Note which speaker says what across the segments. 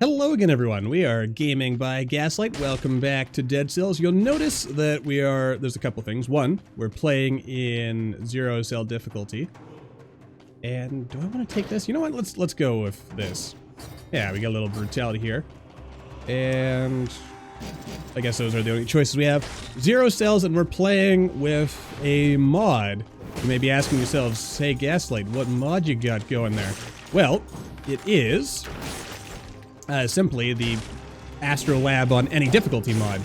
Speaker 1: Hello again, everyone. We are Gaming by Gaslight. Welcome back to Dead Cells. You'll notice that there's a couple things. One, we're playing in 0 cell difficulty. And do I want to take this? You know what? Let's go with this. Yeah, we got a little brutality here. And I guess those are the only choices we have. 0 cells, and we're playing with a mod. You may be asking yourselves, hey Gaslight, what mod you got going there? Well, it is simply the Astrolab on any difficulty mod,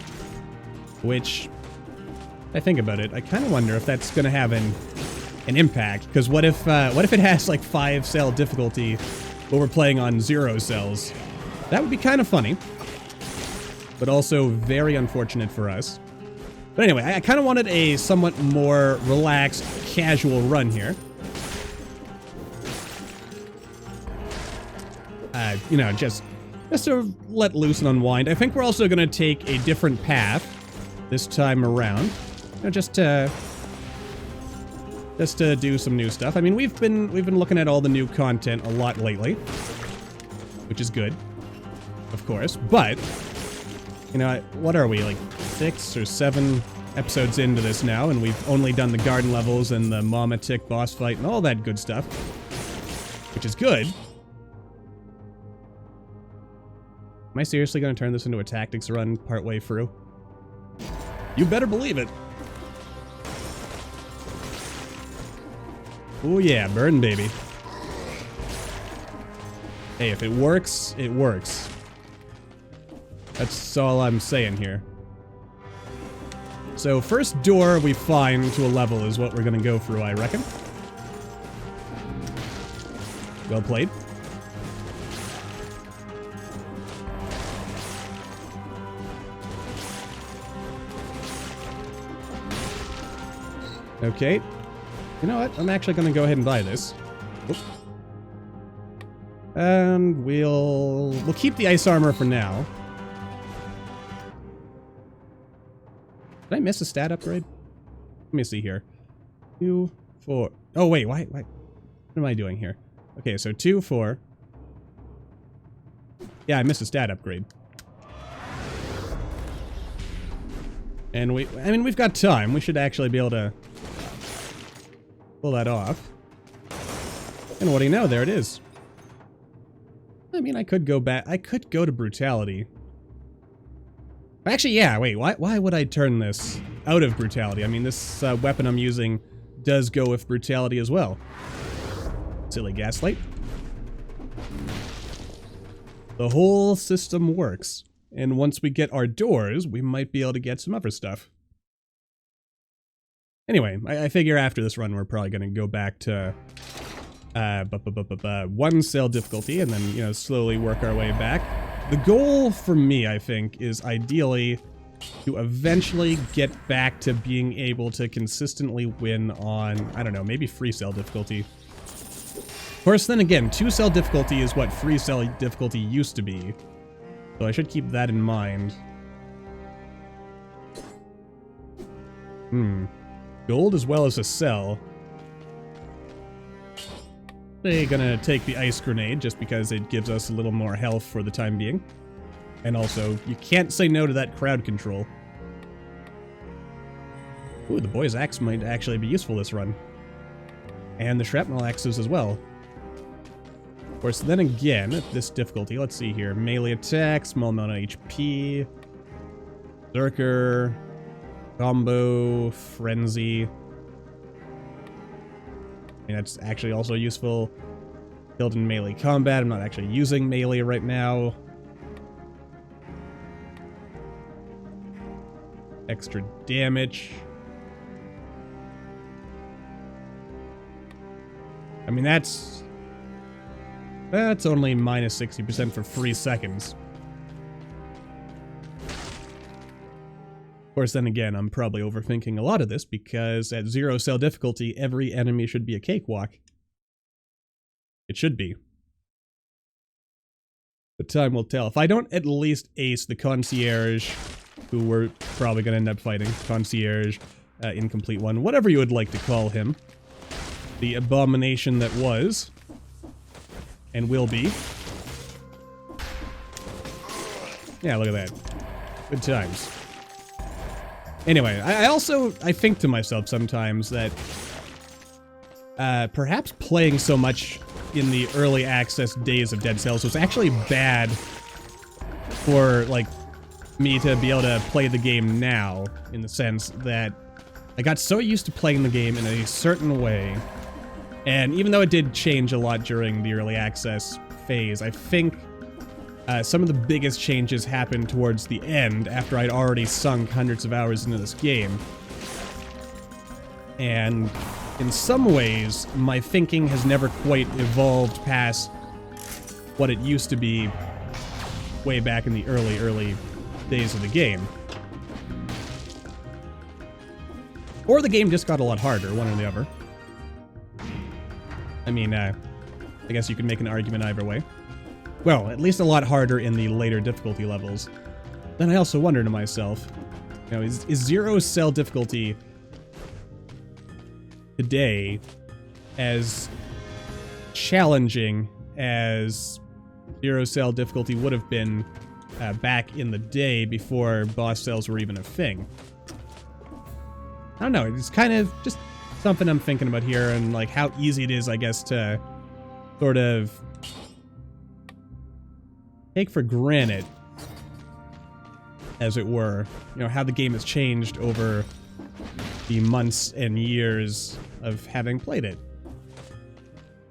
Speaker 1: which, I think about it, I kind of wonder if that's going to have an impact, because what if it has like 5 cell difficulty, but we're playing on 0 cells? That would be kind of funny, but also very unfortunate for us. But anyway, I kind of wanted a somewhat more relaxed, casual run here. You know, just to let loose and unwind. I think we're also going to take a different path this time around. You know, just to do some new stuff. I mean, we've been looking at all the new content a lot lately, which is good, of course. But you know, what are we, like 6 or 7 episodes into this now, and we've only done the garden levels and the Mama Tick boss fight and all that good stuff, which is good. Am I seriously going to turn this into a tactics run partway through? You better believe it. Oh yeah, burn, baby. Hey, if it works, it works. That's all I'm saying here. So, first door we find to a level is what we're going to go through, I reckon. Well played. Okay. You know what? I'm actually going to go ahead and buy this. Oops. And we'll keep the ice armor for now. Did I miss a stat upgrade? Let me see here. 2, 4. Oh, wait. Why? What am I doing here? Okay, so 2, 4. Yeah, I missed a stat upgrade. And I mean, we've got time. We should actually be able to pull that off. And what do you know? There it is. I mean, I could go back. I could go to brutality. Actually, yeah, wait. Why would I turn this out of brutality? I mean, this weapon I'm using does go with brutality as well. Silly Gaslight. The whole system works. And once we get our doors, we might be able to get some other stuff. Anyway, I figure after this run, we're probably going to go back to 1 cell difficulty and then, you know, slowly work our way back. The goal for me, I think, is ideally to eventually get back to being able to consistently win on, I don't know, maybe 3 cell difficulty. Of course, then again, 2 cell difficulty is what 3 cell difficulty used to be. So I should keep that in mind. Gold as well as a cell. They're gonna take the ice grenade just because it gives us a little more health for the time being. And also, you can't say no to that crowd control. Ooh, the boy's axe might actually be useful this run. And the shrapnel axes as well. Of course, then again, at this difficulty, let's see here. Melee attack, small amount of HP. Berserker. Combo, Frenzy. I mean, that's actually also useful. Built in melee combat. I'm not actually using melee right now. Extra damage. I mean, that's only minus 60% for 3 seconds. Of course, then again, I'm probably overthinking a lot of this because at 0 cell difficulty, every enemy should be a cakewalk. It should be. But time will tell. If I don't at least ace the concierge, who we're probably going to end up fighting, concierge, incomplete one, whatever you would like to call him, the abomination that was, and will be. Yeah, look at that. Good times. Anyway, I think to myself sometimes that perhaps playing so much in the early access days of Dead Cells was actually bad for, like, me to be able to play the game now, in the sense that I got so used to playing the game in a certain way, and even though it did change a lot during the early access phase, I think some of the biggest changes happened towards the end, after I'd already sunk hundreds of hours into this game. And in some ways, my thinking has never quite evolved past what it used to be way back in the early days of the game. Or the game just got a lot harder, one or the other. I mean, I guess you could make an argument either way. Well, at least a lot harder in the later difficulty levels. Then I also wonder to myself, you know, is Zero Cell difficulty today as challenging as Zero Cell difficulty would have been back in the day before boss cells were even a thing? I don't know, it's kind of just something I'm thinking about here, and like how easy it is, I guess, to sort of take for granted, as it were, you know, how the game has changed over the months and years of having played it.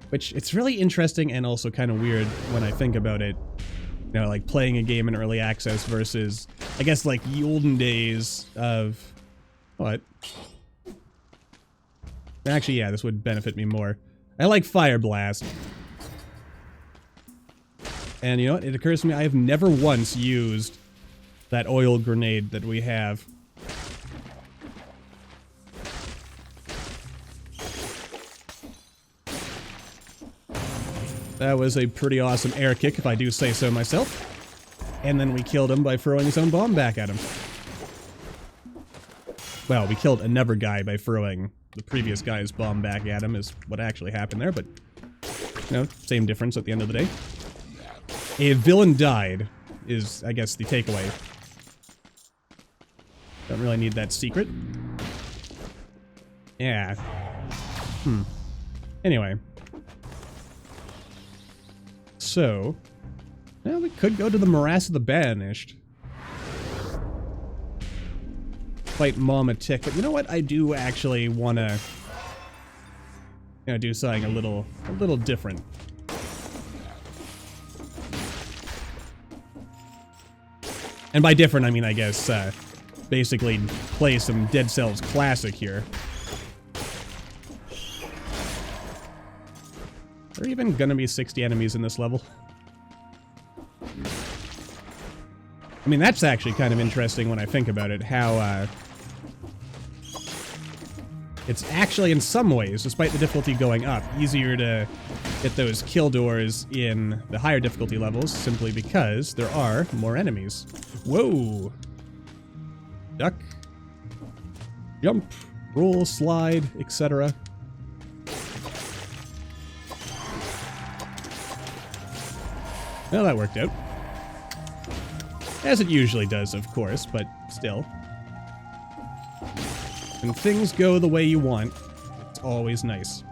Speaker 1: Which, it's really interesting and also kind of weird when I think about it. You know, like playing a game in early access versus, I guess, like the olden days of... What? Actually, yeah, this would benefit me more. I like Fire Blast. And you know what? It occurs to me I have never once used that oil grenade that we have. That was a pretty awesome air kick, if I do say so myself. And then we killed him by throwing his own bomb back at him. Well, we killed another guy by throwing the previous guy's bomb back at him, is what actually happened there, but, you know, same difference at the end of the day. A villain died, is, I guess, the takeaway. Don't really need that secret. Yeah. Anyway. So, well, we could go to the Morass of the Banished. Fight Mama Tick, but you know what? I do actually want to, you know, do something a little different. And by different, I mean, I guess, basically play some Dead Cells Classic here. Are there even gonna be 60 enemies in this level? I mean, that's actually kind of interesting when I think about it, how, it's actually, in some ways, despite the difficulty going up, easier to get those kill doors in the higher difficulty levels, simply because there are more enemies. Whoa! Duck. Jump. Roll, slide, etc. Well, that worked out. As it usually does, of course, but still. When things go the way you want, it's always nice.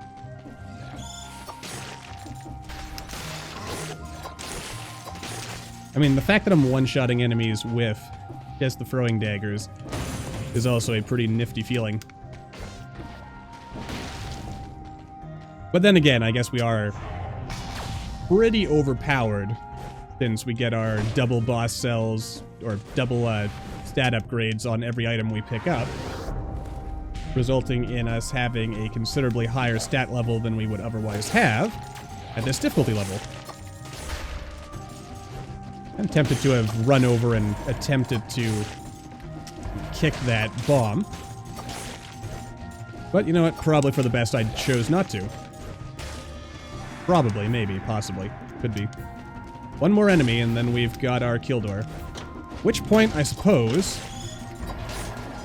Speaker 1: I mean, the fact that I'm one-shotting enemies with just the throwing daggers is also a pretty nifty feeling. But then again, I guess we are pretty overpowered since we get our double boss cells, or double stat upgrades on every item we pick up, resulting in us having a considerably higher stat level than we would otherwise have at this difficulty level. I'm tempted to have run over and attempted to kick that bomb. But you know what? Probably for the best I chose not to. Probably, maybe, possibly. Could be. One more enemy and then we've got our kill door. Which point, I suppose,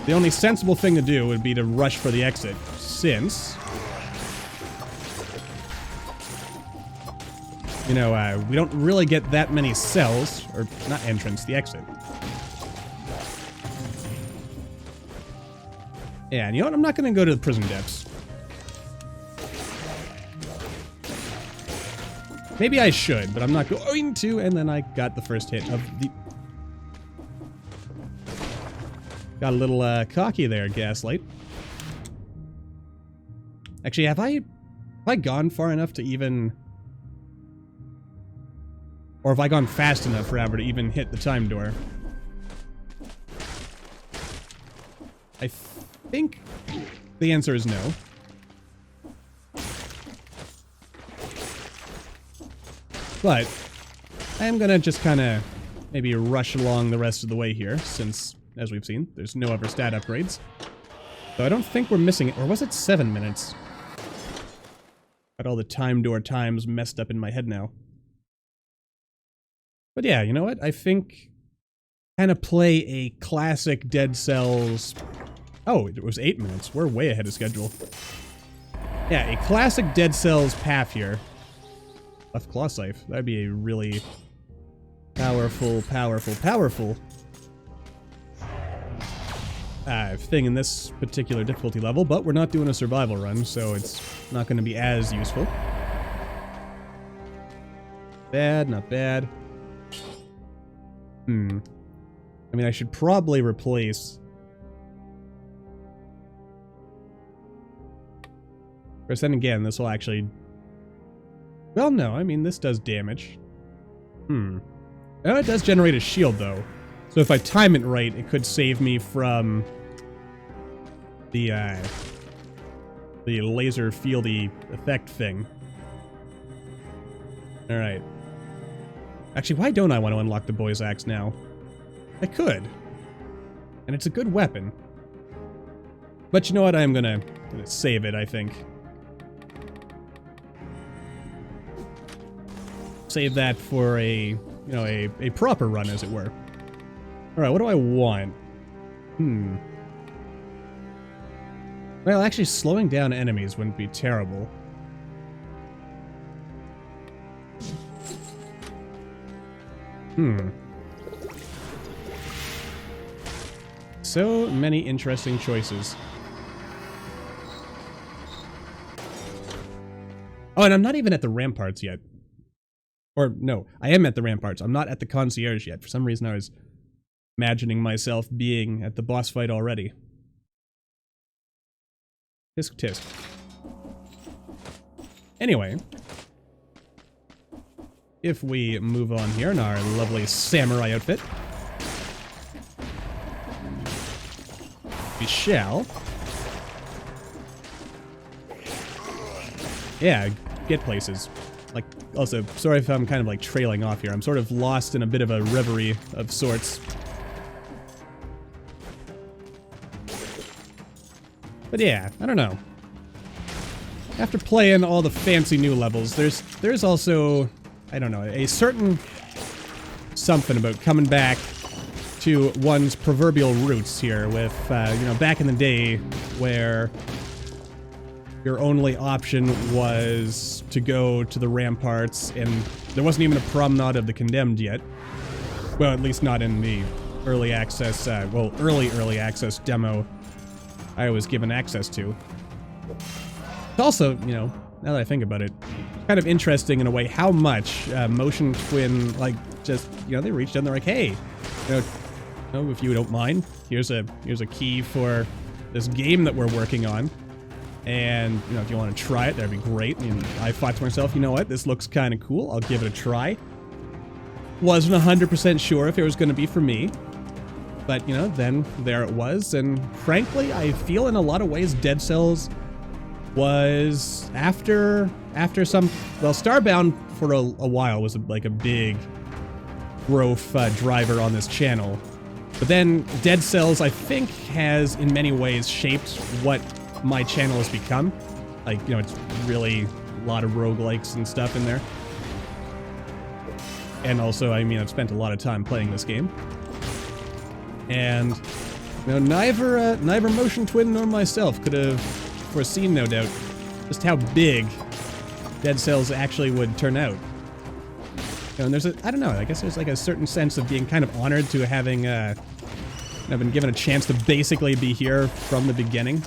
Speaker 1: the only sensible thing to do would be to rush for the exit, since, you know, we don't really get that many cells, or not entrance, the exit. Yeah, and you know what? I'm not going to go to the prison depths. Maybe I should, but I'm not going to, and then I got the first hit of the... Got a little cocky there, Gaslight. Actually, have I gone far enough to even... Or have I gone fast enough, rather, to even hit the time door? I think the answer is no. But I am gonna just kind of maybe rush along the rest of the way here, since, as we've seen, there's no other stat upgrades. So I don't think we're missing it. Or was it 7 minutes? Got all the time door times messed up in my head now. But yeah, you know what? I think kind of play a classic Dead Cells... Oh, it was 8 minutes. We're way ahead of schedule. Yeah, a classic Dead Cells path here. Left claw scythe. That'd be a really powerful thing in this particular difficulty level, but we're not doing a survival run, so it's not going to be as useful. Bad, not bad. I mean, I should probably replace... Of course, then again, this will actually... Well, no, I mean, this does damage. Oh, it does generate a shield, though. So if I time it right, it could save me from the laser fieldy effect thing. Alright. Actually, why don't I want to unlock the boy's axe now? I could. And it's a good weapon. But you know what? I'm gonna save it, I think. Save that for a, you know, a proper run, as it were. Alright, what do I want? Well, actually, slowing down enemies wouldn't be terrible. So many interesting choices. Oh, and I'm not even at the ramparts yet. Or, no, I am at the ramparts. I'm not at the concierge yet. For some reason, I was imagining myself being at the boss fight already. Tisk tisk. Anyway. If we move on here in our lovely samurai outfit. We shall. Yeah, get places. Like, also, sorry if I'm kind of like trailing off here. I'm sort of lost in a bit of a reverie of sorts. But yeah, I don't know. After playing all the fancy new levels, there's also, I don't know, a certain something about coming back to one's proverbial roots here with, you know, back in the day where your only option was to go to the ramparts, and there wasn't even a promenade of the condemned yet. Well, at least not in the early access, early access demo I was given access to. Also, you know, now that I think about it, kind of interesting in a way how much Motion Twin, like, just, you know, they reached out and they're like, hey, you know, if you don't mind, here's a key for this game that we're working on. And, you know, if you want to try it, that'd be great. And I thought to myself, you know what, this looks kind of cool. I'll give it a try. Wasn't 100% sure if it was going to be for me. But, you know, then there it was. And frankly, I feel in a lot of ways Dead Cells was after some... Well, Starbound for a while was like a big growth driver on this channel. But then Dead Cells, I think, has in many ways shaped what my channel has become. Like, you know, it's really a lot of roguelikes and stuff in there. And also, I mean, I've spent a lot of time playing this game. And, you know, neither Motion Twin nor myself could have foreseen, no doubt, just how big Dead Cells actually would turn out. and there's I don't know, I guess there's like a certain sense of being kind of honored to having, I've been given a chance to basically be here from the beginning.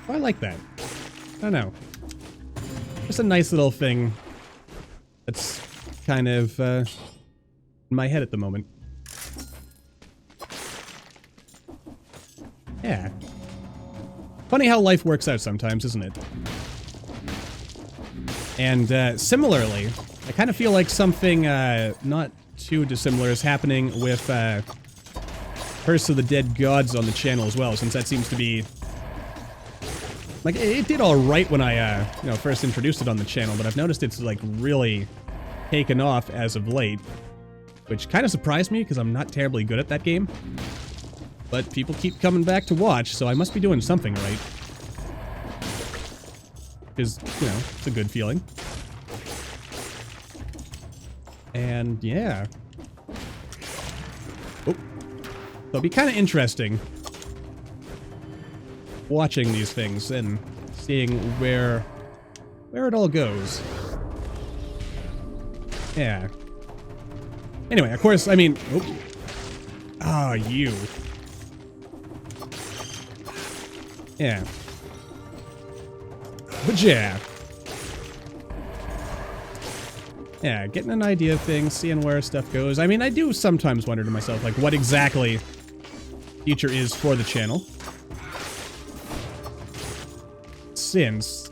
Speaker 1: Oh, I like that. I don't know. Just a nice little thing that's kind of, in my head at the moment. Yeah. Funny how life works out sometimes, isn't it? And similarly, I kind of feel like something not too dissimilar is happening with Curse of the Dead Gods on the channel as well, since that seems to be... Like, it did alright when I, first introduced it on the channel, but I've noticed it's, like, really taken off as of late, which kind of surprised me, because I'm not terribly good at that game. But people keep coming back to watch, so I must be doing something right. Because, it's a good feeling. And, yeah. Oh. So it'll be kind of interesting watching these things and seeing where it all goes. Yeah. Anyway, of course, I mean... Oh. Ah, you. Yeah. But yeah. Yeah, getting an idea of things, seeing where stuff goes. I mean, I do sometimes wonder to myself, like, what exactly the future is for the channel. Since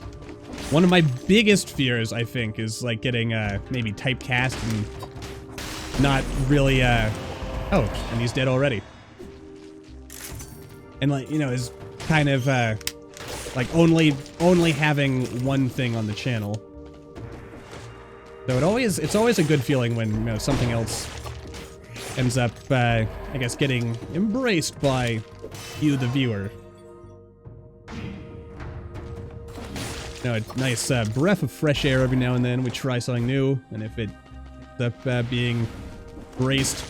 Speaker 1: one of my biggest fears, I think, is, like, getting, maybe typecast and not really, oh, and he's dead already. And, like, is kind of, like, only having one thing on the channel. So it's always a good feeling when, something else ends up, I guess, getting embraced by you, the viewer. A nice breath of fresh air every now and then. We try something new, and if it ends up being embraced,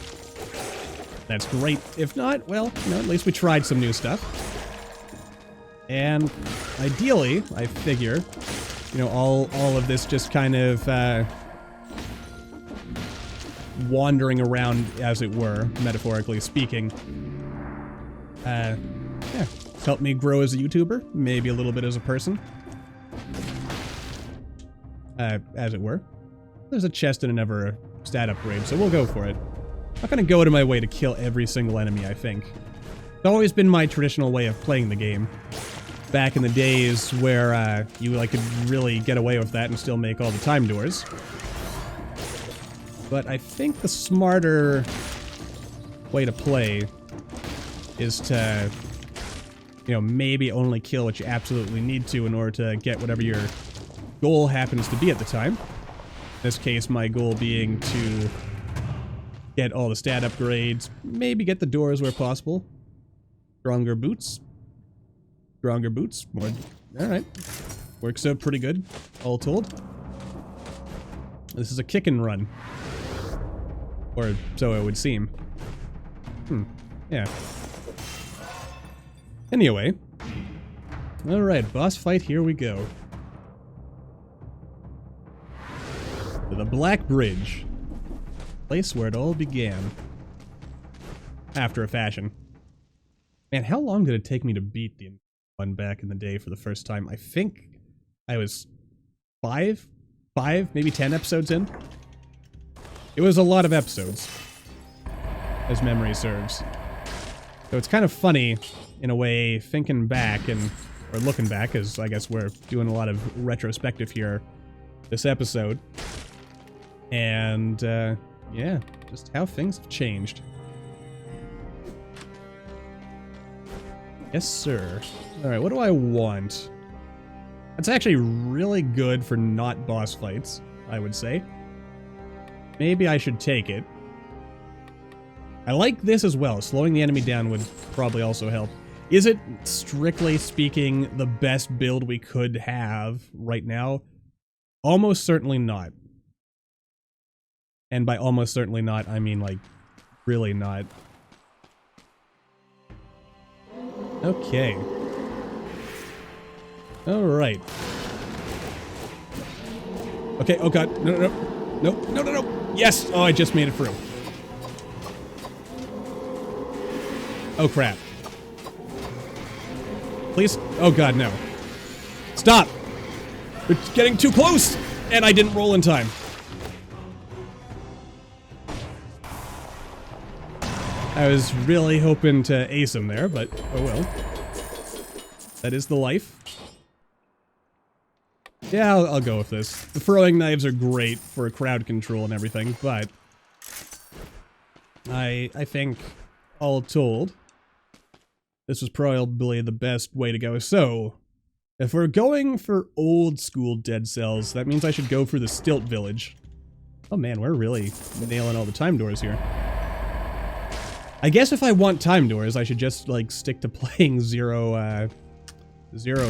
Speaker 1: that's great. If not, well, at least we tried some new stuff. And ideally, I figure, all of this just kind of wandering around, as it were, metaphorically speaking. Yeah, it's helped me grow as a YouTuber, maybe a little bit as a person. As it were. There's a chest and never a stat upgrade, so we'll go for it. I'm not gonna go out of my way to kill every single enemy, I think. It's always been my traditional way of playing the game. Back in the days where you could really get away with that and still make all the time doors. But I think the smarter way to play is to, maybe only kill what you absolutely need to in order to get whatever your goal happens to be at the time. In this case, my goal being to get all the stat upgrades, maybe get the doors where possible. Stronger boots. Stronger boots. More. Alright. Works out pretty good, all told. This is a kick and run. Or so it would seem. Yeah. Anyway. Alright, boss fight, here we go. To the Black Bridge. Place where it all began. After a fashion. Man, how long did it take me to beat the one back in the day for the first time? I think I was 5, maybe 10 episodes in. It was a lot of episodes, as memory serves. So it's kind of funny, in a way, thinking back or looking back, as I guess we're doing a lot of retrospective here this episode. And, yeah, just how things have changed. Yes, sir. Alright, what do I want? That's actually really good for not boss fights, I would say. Maybe I should take it. I like this as well. Slowing the enemy down would probably also help. Is it, strictly speaking, the best build we could have right now? Almost certainly not. And by almost certainly not, I mean, like, really not. Okay. Alright. Okay, oh god. No, no, no. No, no, no, no. Yes! Oh, I just made it through. Oh, crap. Please? Oh god, no. Stop! It's getting too close! And I didn't roll in time. I was really hoping to ace him there, but oh well. That is the life. Yeah, I'll go with this. The throwing knives are great for crowd control and everything, but I think, all told, this was probably the best way to go. So, if we're going for old school Dead Cells, that means I should go for the Stilt Village. Oh man, we're really nailing all the time doors here. I guess if I want time doors, I should just, like, stick to playing zero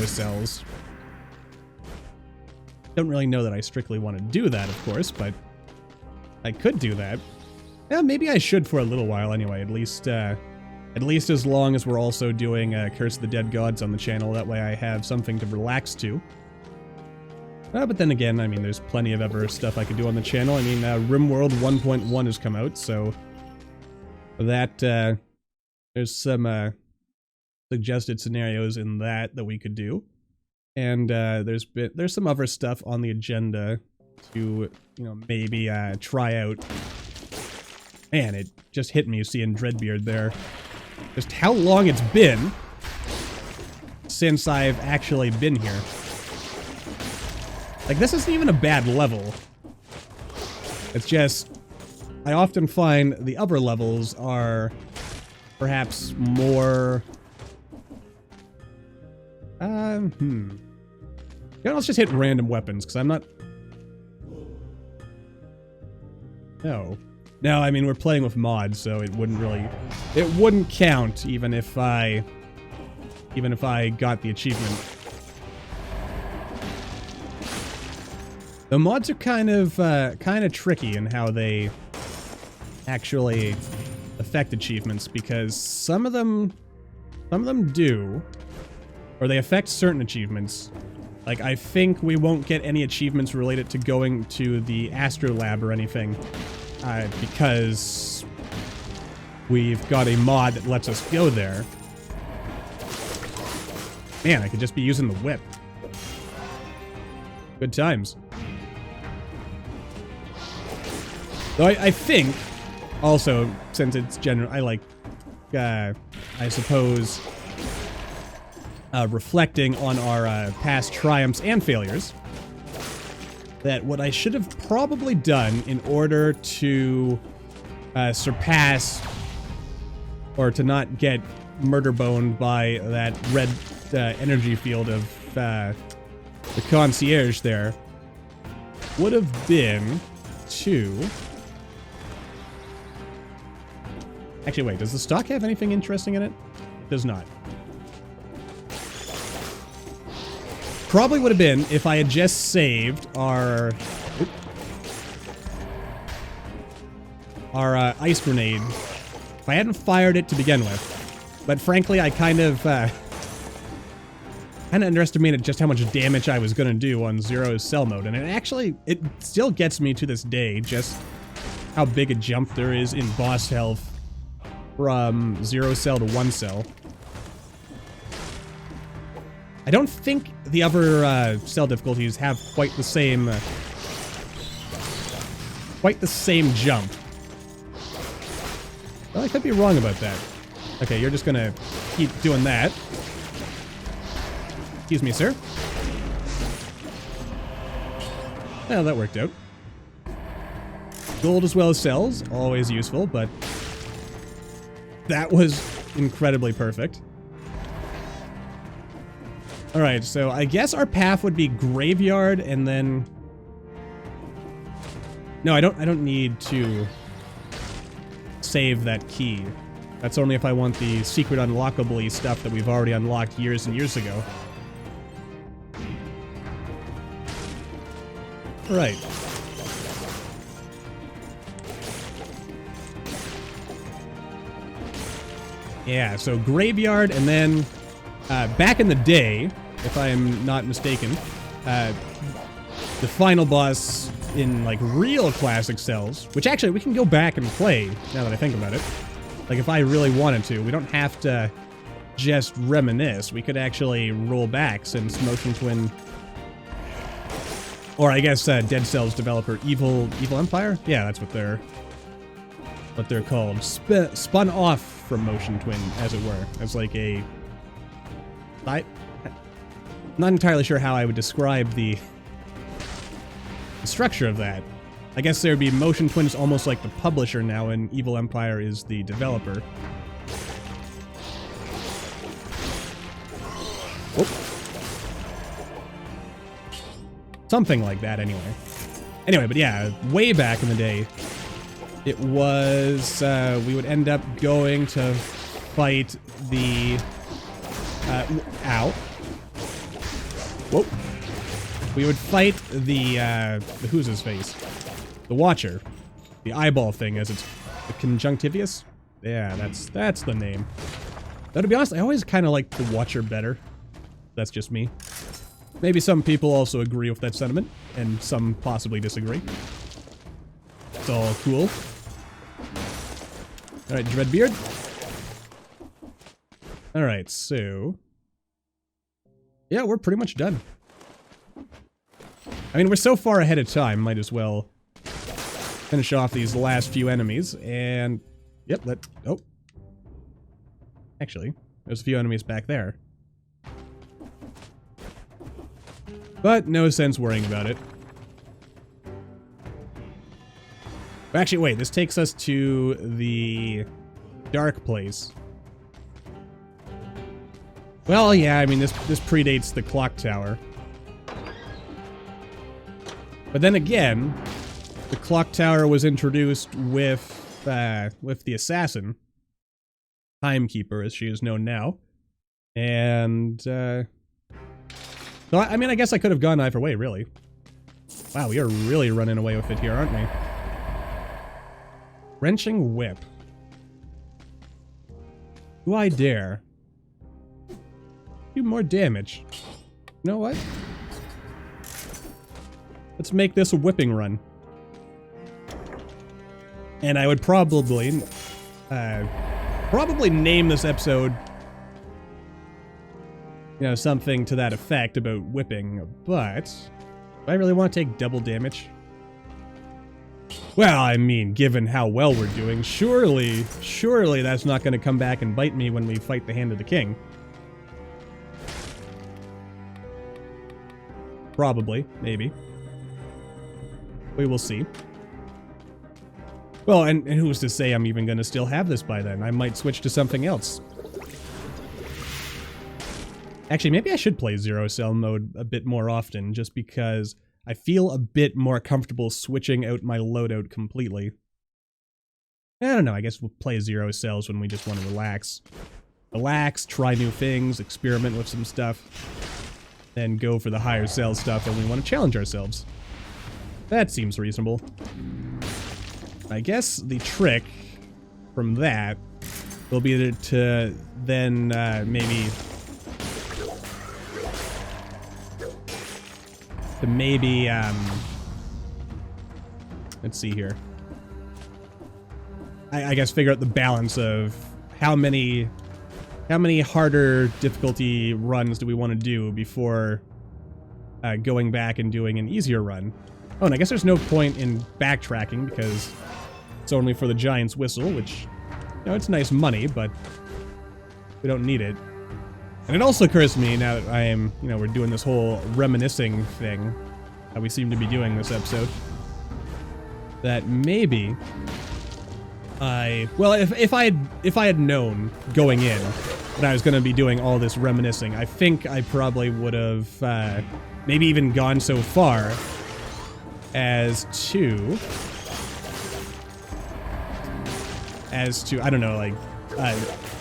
Speaker 1: cells. Don't really know that I strictly want to do that, of course, but I could do that. Yeah, maybe I should for a little while anyway, at least as long as we're also doing Curse of the Dead Gods on the channel. That way I have something to relax to. But then again, I mean, there's plenty of other stuff I could do on the channel. I mean, RimWorld 1.1 has come out, so that, there's some suggested scenarios in that we could do. And there's some other stuff on the agenda to, you know, maybe try out. Man, it just hit me seeing Dreadbeard there. Just how long it's been since I've actually been here. Like, this isn't even a bad level. It's just, I often find the other levels are perhaps more... Yeah, let's just hit random weapons, because I'm not... No. No, I mean, we're playing with mods, so it wouldn't really... It wouldn't count, even if I got the achievement. The mods are kind of tricky in how they actually affect achievements, because some of them do, or they affect certain achievements. Like, I think we won't get any achievements related to going to the Astro Lab or anything, because we've got a mod that lets us go there. Man, I could just be using the whip. Good times. Though I think, also, since it's general, I like, I suppose, reflecting on our past triumphs and failures, that what I should have probably done in order to surpass, or to not get murder-boned by that red energy field of the concierge there, would have been to... Actually, wait, does the stock have anything interesting in it? It does not. Probably would have been if I had just saved our ice grenade. If I hadn't fired it to begin with. But frankly, I kind of underestimated just how much damage I was going to do on Zero Cell mode. And it still gets me to this day, just how big a jump there is in boss health from 0 cell to 1 cell. I don't think the other cell difficulties have quite the same jump. Well, I could be wrong about that. Okay, you're just gonna keep doing that. Excuse me, sir. Well, that worked out. Gold as well as cells, always useful, but that was incredibly perfect. Alright, so I guess our path would be graveyard and then... No, I don't need to save that key. That's only if I want the secret unlockable stuff that we've already unlocked years and years ago. Right. Yeah, so graveyard, and then back in the day, if I'm not mistaken, the final boss in like real classic Cells, which actually we can go back and play now that I think about it. Like if I really wanted to, we don't have to just reminisce. We could actually roll back since Motion Twin, or I guess Dead Cells developer Evil Empire. Yeah, that's what they're called. Spun off from Motion Twin, as it were, as like a. I'm not entirely sure how I would describe the structure of that. I guess there'd be Motion Twin's almost like the publisher now, and Evil Empire is the developer. Whoop. Something like that, anyway. Anyway, but yeah, way back in the day, it was, we would end up going to fight the, ow. Whoop. We would fight the who's his face? The Watcher. The eyeball thing, as it's the conjunctivius? Yeah, that's the name. Though to be honest, I always kind of like the Watcher better. That's just me. Maybe some people also agree with that sentiment, and some possibly disagree. It's all cool. Alright, Dreadbeard. Alright, so... yeah, we're pretty much done. I mean, we're so far ahead of time, might as well finish off these last few enemies, and... yep, oh. Actually, there's a few enemies back there. But no sense worrying about it. Actually, wait, this takes us to the dark place. Well, yeah, I mean, this predates the clock tower. But then again, the clock tower was introduced with the assassin, Timekeeper, as she is known now. And, so, I mean, I guess I could have gone either way, really. Wow, we are really running away with it here, aren't we? Wrenching Whip. Do I dare? Do more damage. You know what? Let's make this a whipping run. And I would probably name this episode, you know, something to that effect about whipping, but do I really want to take double damage? Well, I mean, given how well we're doing, surely that's not going to come back and bite me when we fight the Hand of the King. Probably, maybe. We will see. Well, and who's to say I'm even going to still have this by then? I might switch to something else. Actually, maybe I should play Zero Cell mode a bit more often, just because I feel a bit more comfortable switching out my loadout completely. I don't know, I guess we'll play Zero Cells when we just want to relax. Relax, try new things, experiment with some stuff, then go for the higher cell stuff when we want to challenge ourselves. That seems reasonable. I guess the trick from that will be to then maybe let's see here. I guess figure out the balance of how many harder difficulty runs do we want to do before going back and doing an easier run. Oh, and I guess there's no point in backtracking because it's only for the Giant's Whistle, which, you know, it's nice money, but we don't need it. And it also occurs to me now that I am, you know, we're doing this whole reminiscing thing that we seem to be doing this episode, that maybe well, if I had known going in that I was going to be doing all this reminiscing, I think I probably would have maybe even gone so far as to I don't know, like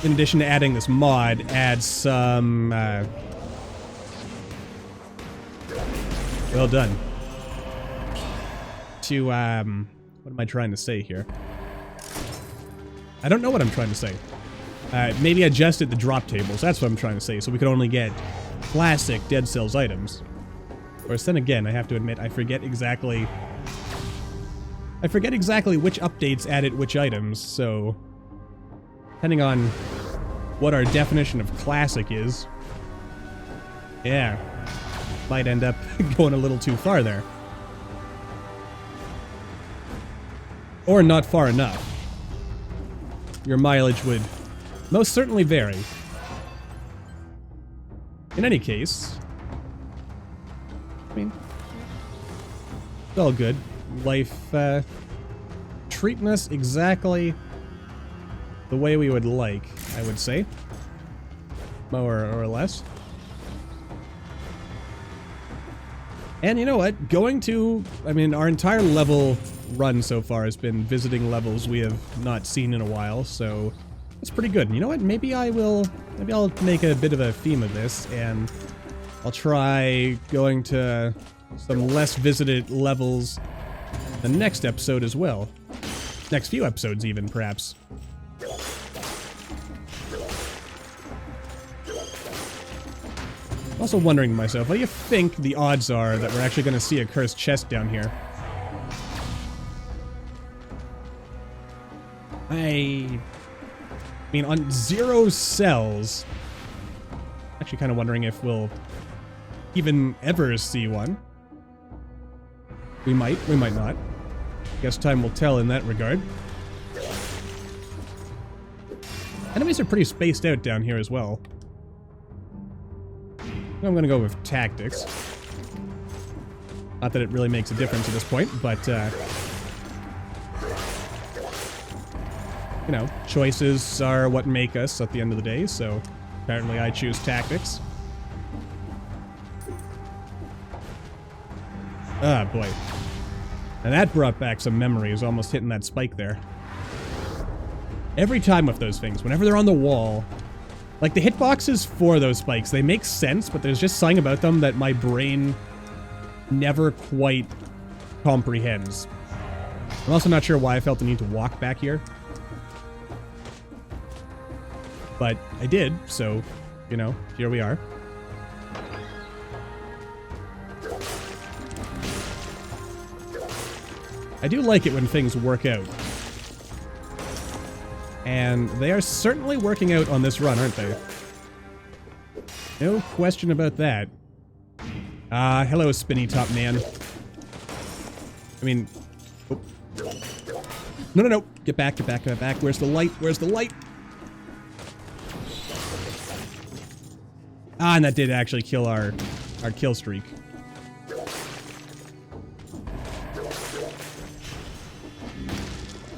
Speaker 1: in addition to adding this mod, add some well done to what am I trying to say here? I don't know what I'm trying to say. Maybe adjusted the drop tables. That's what I'm trying to say. So we could only get classic Dead Cells items. course, then again, I have to admit, I forget exactly which updates added which items, so depending on what our definition of classic is, yeah, might end up going a little too far there. Or not far enough. Your mileage would most certainly vary. In any case, I mean, it's all good. Life, treating us exactly the way we would like, I would say. More or less. And you know what? I mean, our entire level run so far has been visiting levels we have not seen in a while, so it's pretty good. And you know what? Maybe I'll make a bit of a theme of this, and I'll try going to some less visited levels the next episode as well. Next few episodes even, perhaps. Also wondering to myself, what do you think the odds are that we're actually going to see a cursed chest down here? I mean, on 0 cells, actually kind of wondering if we'll even ever see one. We might not. Guess time will tell in that regard. Enemies are pretty spaced out down here as well. I'm gonna go with tactics. Not that it really makes a difference at this point, but, you know, choices are what make us at the end of the day, so apparently I choose tactics. Ah, boy. And that brought back some memories, almost hitting that spike there. Every time with those things, whenever they're on the wall, like the hitboxes for those spikes, they make sense, but there's just something about them that my brain never quite comprehends. I'm also not sure why I felt the need to walk back here. But I did, so, you know, here we are. I do like it when things work out. And they are certainly working out on this run, aren't they? No question about that. Hello, spinny top man. I mean... Oh. No. Get back. Where's the light? Ah, and that did actually kill our kill streak.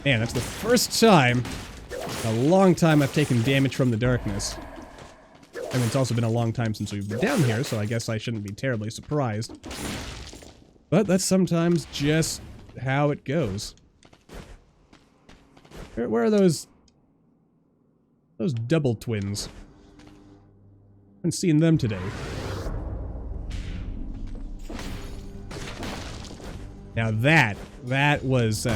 Speaker 1: Man, that's the first time in a long time I've taken damage from the darkness. I mean, it's also been a long time since we've been down here, so I guess I shouldn't be terribly surprised. But that's sometimes just how it goes. Where are those double twins? Haven't seen them today. Now that was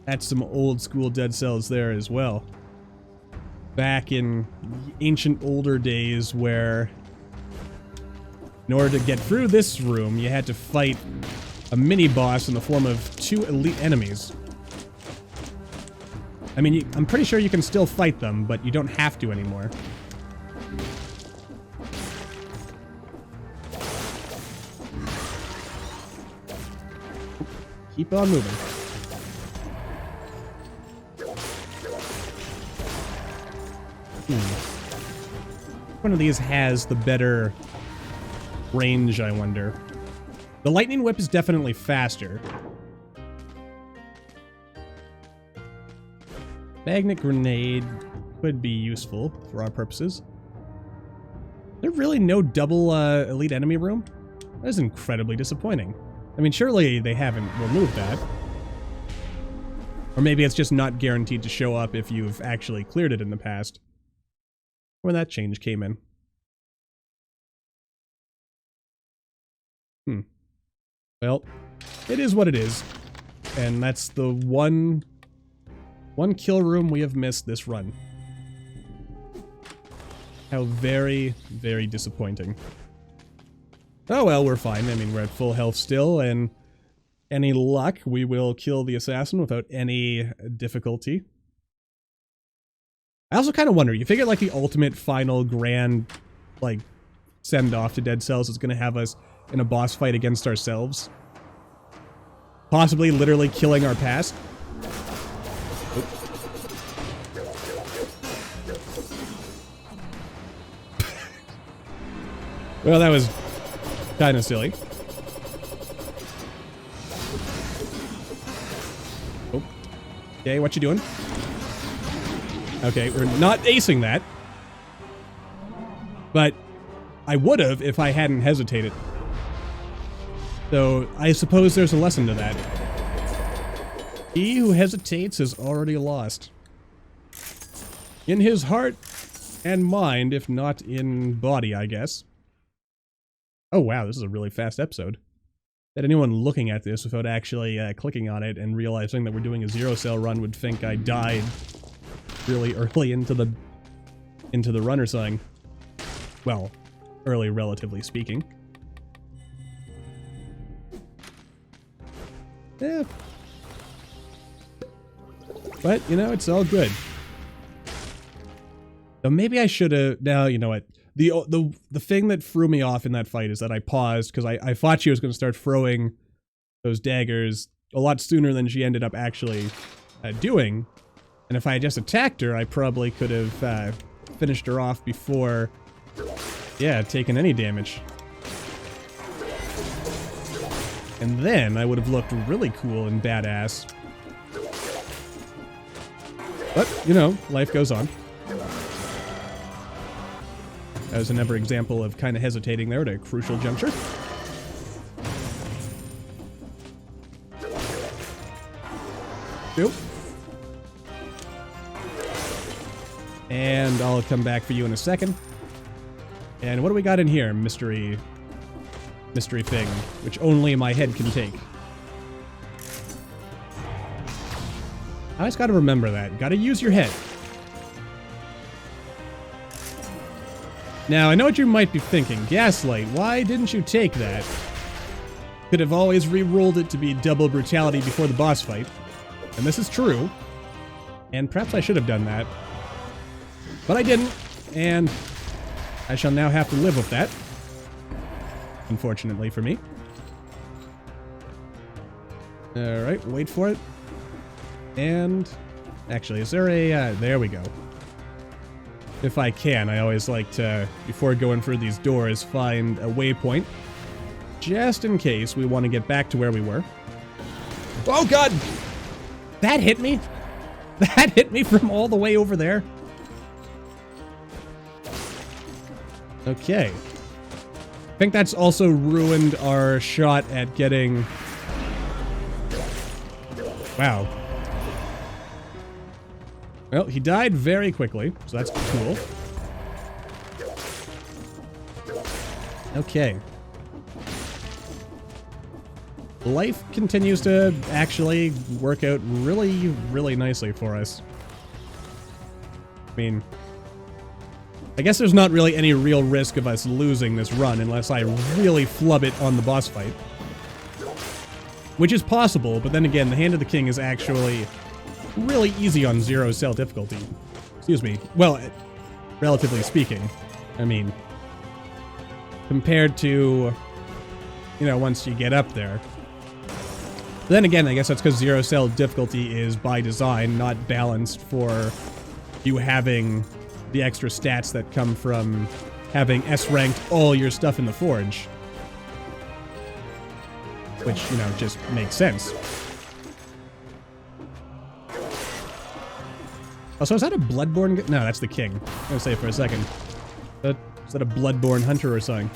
Speaker 1: that's some old school Dead Cells there as well. Back in ancient older days where in order to get through this room, you had to fight a mini-boss in the form of 2 elite enemies. I mean, I'm pretty sure you can still fight them, but you don't have to anymore. Keep on moving. One of these has the better range, I wonder. The lightning whip is definitely faster. Magnet grenade could be useful for our purposes. There's really no double elite enemy room? That is incredibly disappointing. I mean, surely they haven't removed that. Or maybe it's just not guaranteed to show up if you've actually cleared it in the past. When that change came in. Well, it is what it is. And that's the one kill room we have missed this run. How very, very disappointing. Oh well, we're fine. I mean, we're at full health still, and any luck, we will kill the assassin without any difficulty. I also kind of wonder, you figure like the ultimate final grand, like, send-off to Dead Cells is going to have us in a boss fight against ourselves? Possibly literally killing our past? Well, that was kind of silly. Oh. Okay, what you doing? Okay, we're not acing that. But I would have if I hadn't hesitated. So I suppose there's a lesson to that. He who hesitates has already lost. In his heart and mind, if not in body, I guess. Oh wow, this is a really fast episode. That anyone looking at this without actually clicking on it and realizing that we're doing a zero cell run would think I died really early into the run or something. Well, early relatively speaking. Yeah. But, you know, it's all good. So maybe I should have... Now, you know what? The thing that threw me off in that fight is that I paused because I thought she was going to start throwing those daggers a lot sooner than she ended up actually doing. And if I had just attacked her, I probably could have finished her off before, yeah, taking any damage. And then I would have looked really cool and badass. But, you know, life goes on. That was another example of kind of hesitating there at a crucial juncture. Nope. And I'll come back for you in a second. And what do we got in here? Mystery thing, which only my head can take. I just gotta remember that. Gotta use your head. Now, I know what you might be thinking. Gaslight, why didn't you take that? Could have always re-rolled it to be double brutality before the boss fight. And this is true. And perhaps I should have done that. But I didn't, and I shall now have to live with that. Unfortunately for me. Alright, wait for it. And... actually, is there a... there we go. If I can, I always like to, before going through these doors, find a waypoint. Just in case we want to get back to where we were. Oh god! That hit me? That hit me from all the way over there? Okay. I think that's also ruined our shot at getting... Wow. Well, he died very quickly, so that's cool. Okay. Life continues to actually work out really, really nicely for us. I mean, I guess there's not really any real risk of us losing this run unless I really flub it on the boss fight. Which is possible, but then again, the Hand of the King is actually really easy on zero cell difficulty. Excuse me. Well, relatively speaking. I mean, compared to, you know, once you get up there. Then again, I guess that's because zero cell difficulty is by design not balanced for you having the extra stats that come from having S-ranked all your stuff in the Forge. Which, you know, just makes sense. Also, is that a Bloodborne? No, that's the king. I was gonna say for a second. Is that a Bloodborne hunter or something?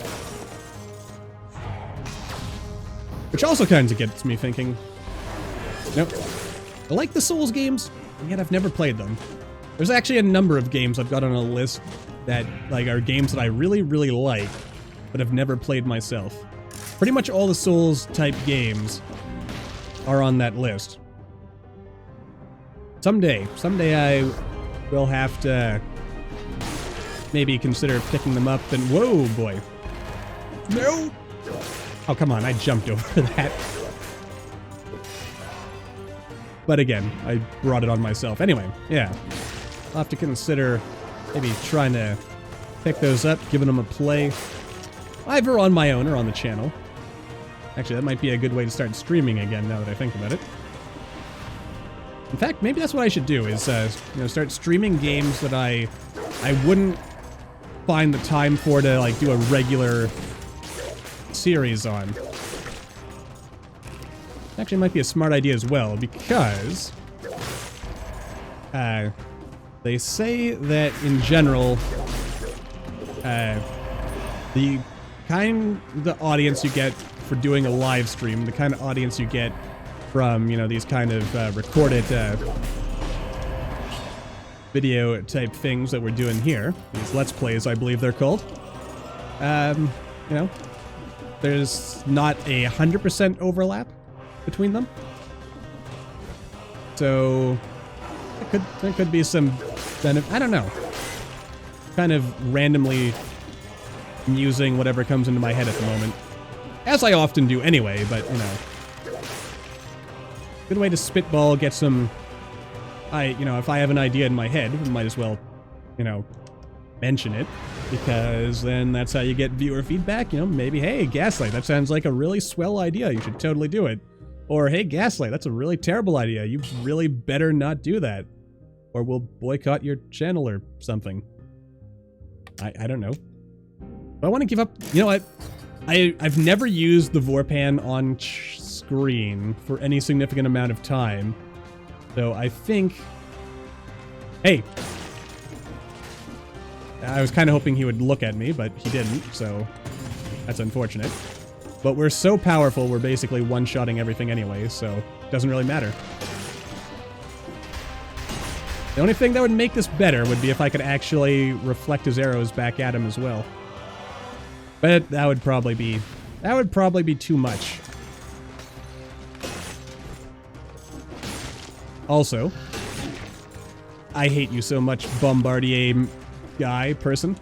Speaker 1: Which also kind of gets me thinking. Nope. I like the Souls games, and yet I've never played them. There's actually a number of games I've got on a list that like are games that I really, really like, but have never played myself. Pretty much all the Souls-type games are on that list. Someday I will have to maybe consider picking them up and... Whoa, boy. No! Oh, come on, I jumped over that. But again, I brought it on myself. Anyway, yeah. I'll have to consider maybe trying to pick those up, giving them a play. Either on my own or on the channel. Actually, that might be a good way to start streaming again now that I think about it. In fact, maybe that's what I should do, is start streaming games that I wouldn't find the time for to like do a regular series on. Actually, it might be a smart idea as well, because they say that in general, the audience you get for doing a live stream, the kind of audience you get from, you know, these kind of recorded video type things that we're doing here, these Let's Plays, I believe they're called, you know, there's not 100% overlap between them. So there could be some benefit. I don't know. Kind of randomly musing whatever comes into my head at the moment, as I often do anyway. But you know, good way to spitball, get some. If I have an idea in my head, I might as well, you know, mention it, because then that's how you get viewer feedback. You know, maybe, hey, Gaslight, that sounds like a really swell idea. You should totally do it. Or, hey, Gaslight, that's a really terrible idea. You really better not do that. Or we'll boycott your channel or something. I don't know. But I want to give up. You know what? I've never used the Vorpan on screen for any significant amount of time. So I think... Hey! I was kind of hoping he would look at me, but he didn't, so that's unfortunate. But we're so powerful, we're basically one-shotting everything anyway, so it doesn't really matter. The only thing that would make this better would be if I could actually reflect his arrows back at him as well. But that would probably be too much. Also, I hate you so much, Bombardier person.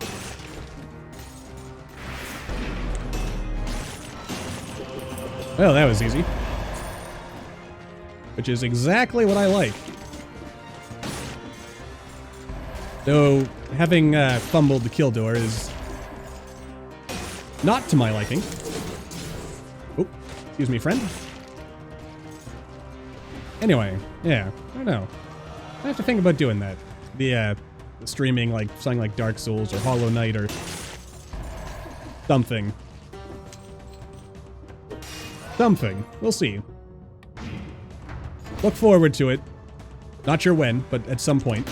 Speaker 1: Well, that was easy. Which is exactly what I like. Though, having fumbled the kill door is not to my liking. Oh, excuse me, friend. Anyway, yeah, I don't know. I have to think about doing that. The streaming, like, something like Dark Souls or Hollow Knight or something. Something. We'll see. Look forward to it. Not sure when, but at some point.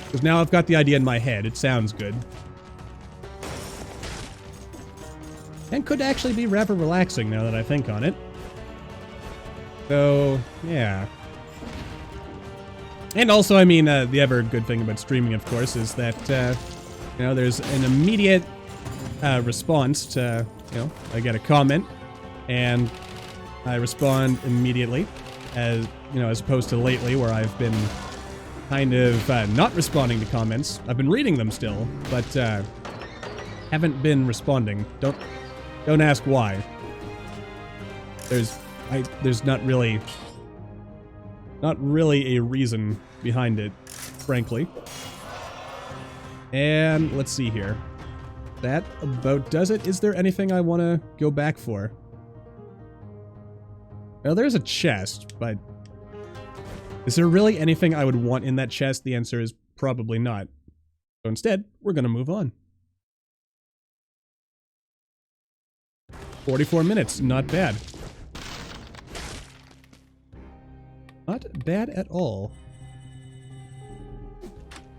Speaker 1: Because now I've got the idea in my head. It sounds good. And could actually be rather relaxing now that I think on it. So, yeah. And also, I mean, the other good thing about streaming, of course, is that, you know, there's an immediate response to, you know, I get a comment, and I respond immediately, as, you know, as opposed to lately where I've been kind of not responding to comments. I've been reading them still, but haven't been responding. Don't ask why. There's not really a reason behind it, frankly. And let's see here. That about does it. Is there anything I want to go back for? Well, there's a chest, but is there really anything I would want in that chest? The answer is probably not. So instead, we're going to move on. 44 minutes, not bad. Not bad at all.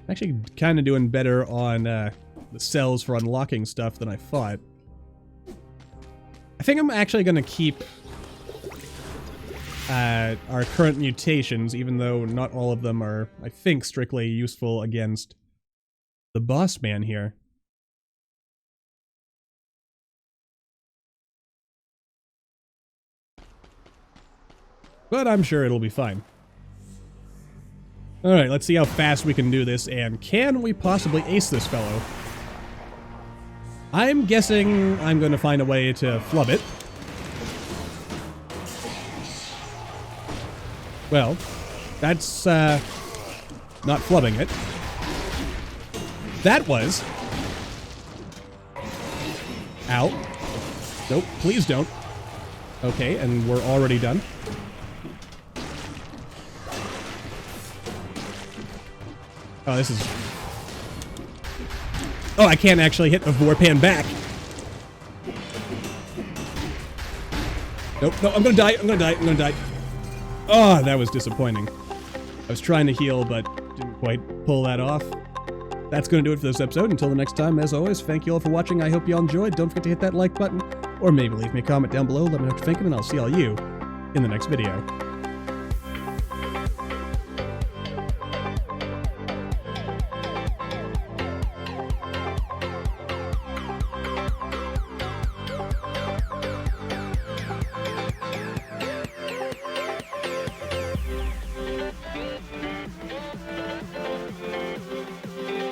Speaker 1: Actually, kind of doing better on the cells for unlocking stuff than I thought. I think I'm actually going to keep our current mutations, even though not all of them are, I think, strictly useful against the boss man here. But I'm sure it'll be fine. Alright, let's see how fast we can do this, and can we possibly ace this fellow? I'm guessing I'm going to find a way to flub it. Well, that's not flubbing it. That was... Ow. Nope, please don't. Okay, and we're already done. Oh, this is... Oh, I can't actually hit the Vorpan back. Nope, no, I'm gonna die, I'm gonna die, I'm gonna die. Oh, that was disappointing. I was trying to heal, but didn't quite pull that off. That's gonna do it for this episode. Until the next time, as always, thank you all for watching. I hope you all enjoyed. Don't forget to hit that like button, or maybe leave me a comment down below. Let me know what you're thinking, and I'll see all you in the next video.